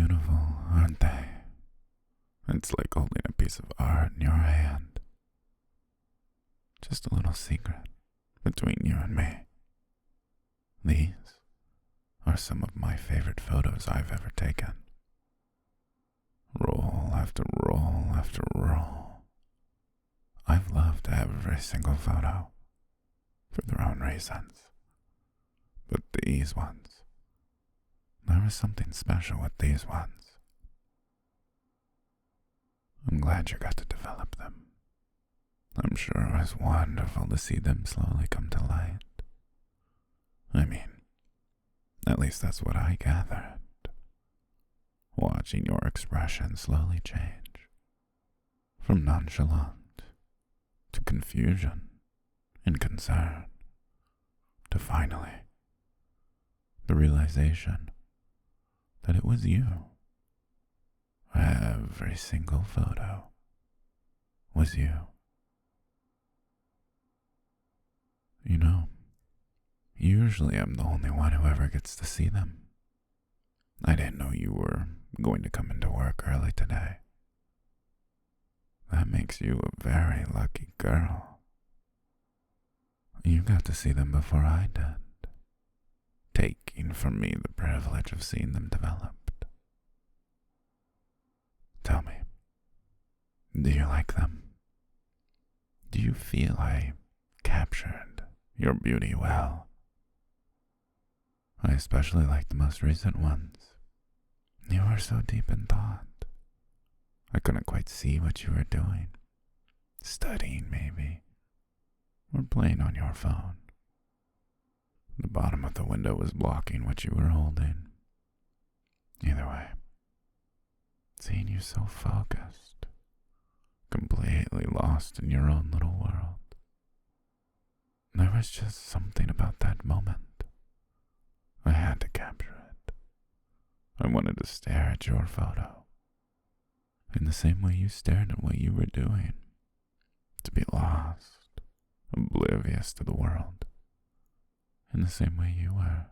beautiful, aren't they? It's like holding a piece of art in your hand. Just a little secret between you and me. These are some of my favorite photos I've ever taken. Roll after roll after roll. I've loved every single photo for their own reasons. But these ones, there was something special with these ones. I'm glad you got to develop them. I'm sure it was wonderful to see them slowly come to light. I mean, at least that's what I gathered. Watching your expression slowly change from nonchalant to confusion and concern to finally the realization that it was you. Every single photo was you. You know, usually I'm the only one who ever gets to see them. I didn't know you were going to come into work early today. That makes you a very lucky girl. You got to see them before I did, taking from me the privilege of seeing them developed. Tell me, do you like them? Do you feel I captured your beauty well? I especially like the most recent ones. You were so deep in thought. I couldn't quite see what you were doing. Studying, maybe. Or playing on your phone. The bottom of the window was blocking what you were holding. Either way, seeing you so focused, completely lost in your own little world. There was just something about that moment. I had to capture it. I wanted to stare at your photo in the same way you stared at what you were doing. To be lost, oblivious to the world, in the same way you were.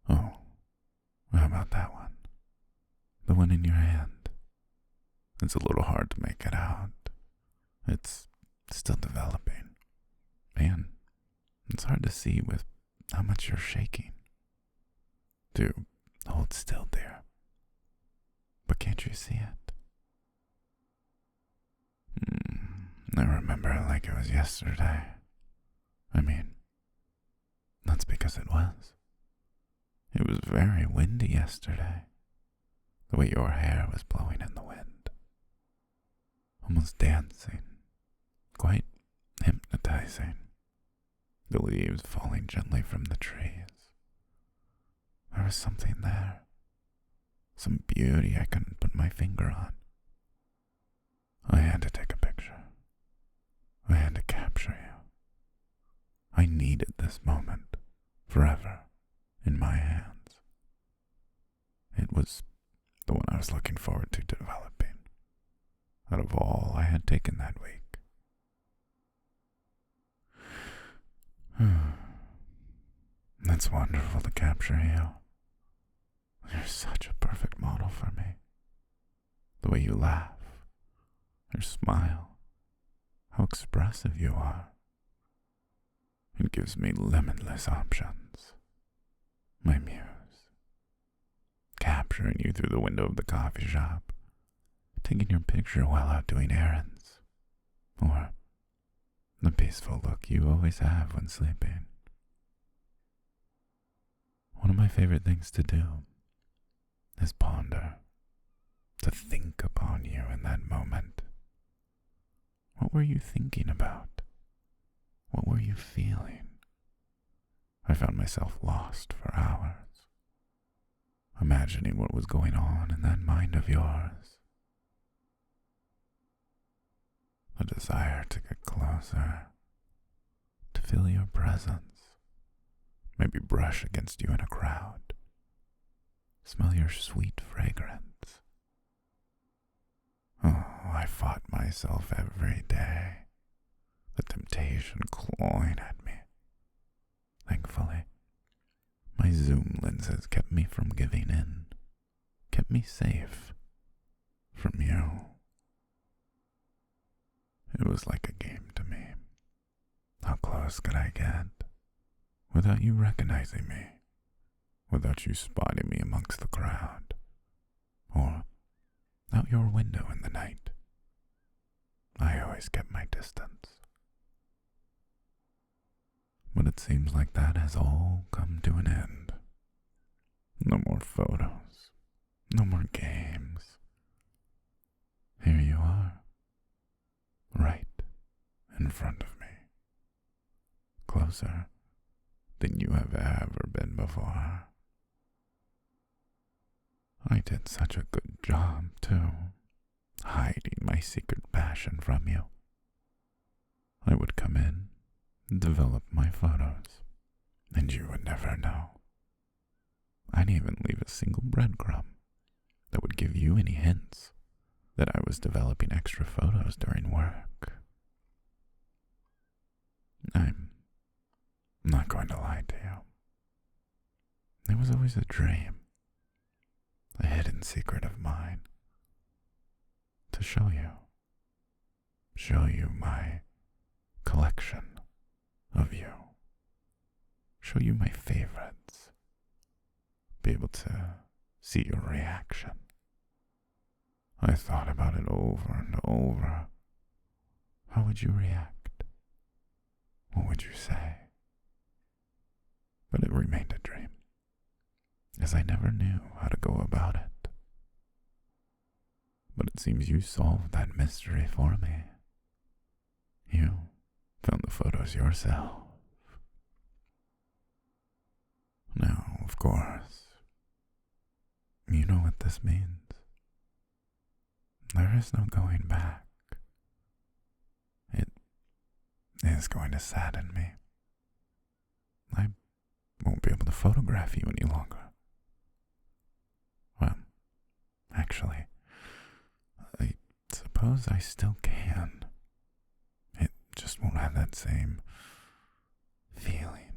Oh, how about that one? The one in your hand. It's a little hard to make it out. It's still developing. Man, it's hard to see with how much you're shaking. Do hold still, dear. But can't you see it? I remember it like it was yesterday. I mean, that's because it was. It was very windy yesterday. The way your hair was blowing in the wind. Almost dancing. Quite hypnotizing. The leaves falling gently from the trees. There was something there. Some beauty I couldn't put my finger on. I had to take a picture. I had to capture you. I needed this moment forever in my hands. It was the one I was looking forward to developing out of all I had taken that week. It's wonderful to capture you. You're such a perfect model for me. The way you laugh, your smile, how expressive you are. It gives me limitless options. My muse. Capturing you through the window of the coffee shop, taking your picture while out doing errands, or the peaceful look you always have when sleeping. One of my favorite things to do is ponder, to think upon you in that moment. What were you thinking about? What were you feeling? I found myself lost for hours, imagining what was going on in that mind of yours. A desire to get closer, to feel your presence, maybe brush against you in a crowd, smell your sweet fragrance. Oh, I fought myself every day, the temptation clawing at me. Thankfully, my zoom lenses kept me from giving in, kept me safe from you. It was like a game to me. How close could I get without you recognizing me, without you spotting me amongst the crowd, or out your window in the night? I always kept my distance. But it seems like that has all come to an end. No more photos, no more games. Here you are, right in front of me, closer than you have ever been before. I did such a good job, too, hiding my secret passion from you. I would come in, develop my photos, and you would never know. I didn't even leave a single breadcrumb that would give you any hints that I was developing extra photos during work. I'm not going to lie to you. It was always a dream, a hidden secret of mine, to show you my collection of you, show you my favorites, be able to see your reaction. I thought about it over and over. How would you react? What would you say? But it remained a dream, as I never knew how to go about it. But it seems you solved that mystery for me. You found the photos yourself. Now, of course, you know what this means. There is no going back. It is going to sadden me. I won't be able to photograph you any longer. Well, actually, I suppose I still can. It just won't have that same feeling,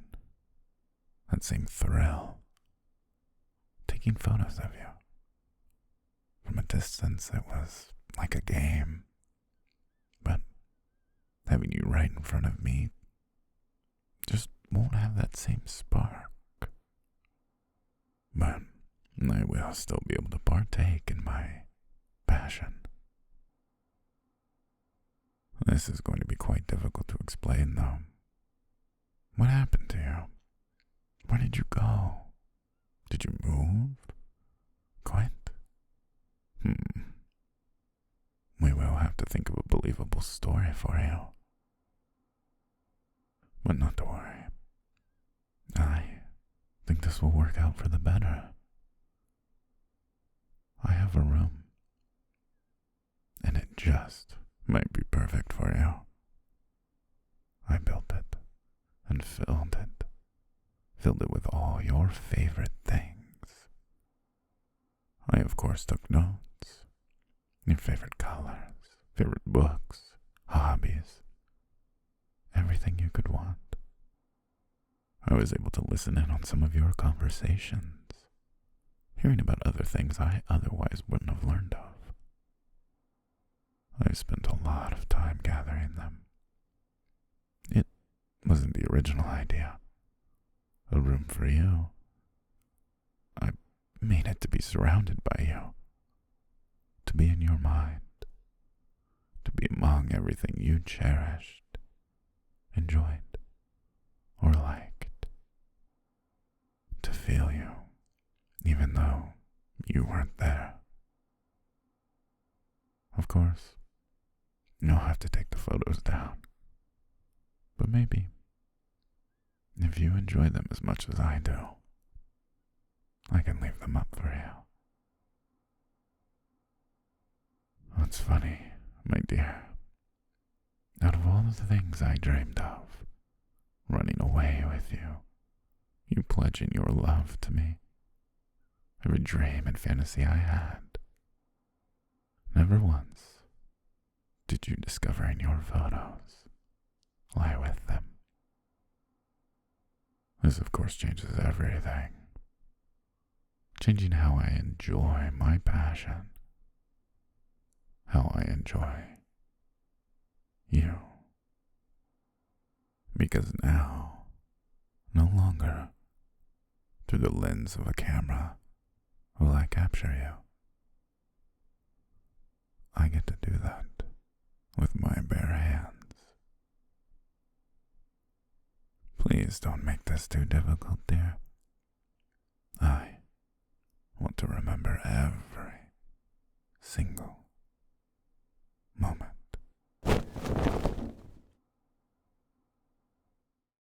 that same thrill. Taking photos of you. From a distance, it was like a game. But having you right in front of me just won't have that same spark. But I will still be able to partake in my passion. This is going to be quite difficult to explain, though. What happened to you? Where did you go? Did you move? Quit? We will have to think of a believable story for you. But not to worry. I think this will work out for the better. I have a room, and it just might be perfect for you. I built it and filled it with all your favorite things. I, of course, took notes. Your favorite colors, favorite books, hobbies, everything you could want. I was able to listen in on some of your conversations, hearing about other things I otherwise wouldn't have learned of. I spent a lot of time gathering them. It wasn't the original idea. A room for you. I made it to be surrounded by you. To be in your mind. To be among everything you cherished, enjoyed, or liked. To feel you, even though you weren't there. Of course, you'll have to take the photos down. But maybe, if you enjoy them as much as I do, I can leave them up for you. It's funny, my dear. Out of all the things I dreamed of, running away with you, you pledging your love to me, every dream and fantasy I had, never once did you discovering your photos lie with them. This, of course, changes everything. changing how I enjoy my passion, how I enjoy you. Because now, no longer through the lens of a camera will I capture you. I get to do that with my bare hands. Please don't make this too difficult, dear. I want to remember every single moment.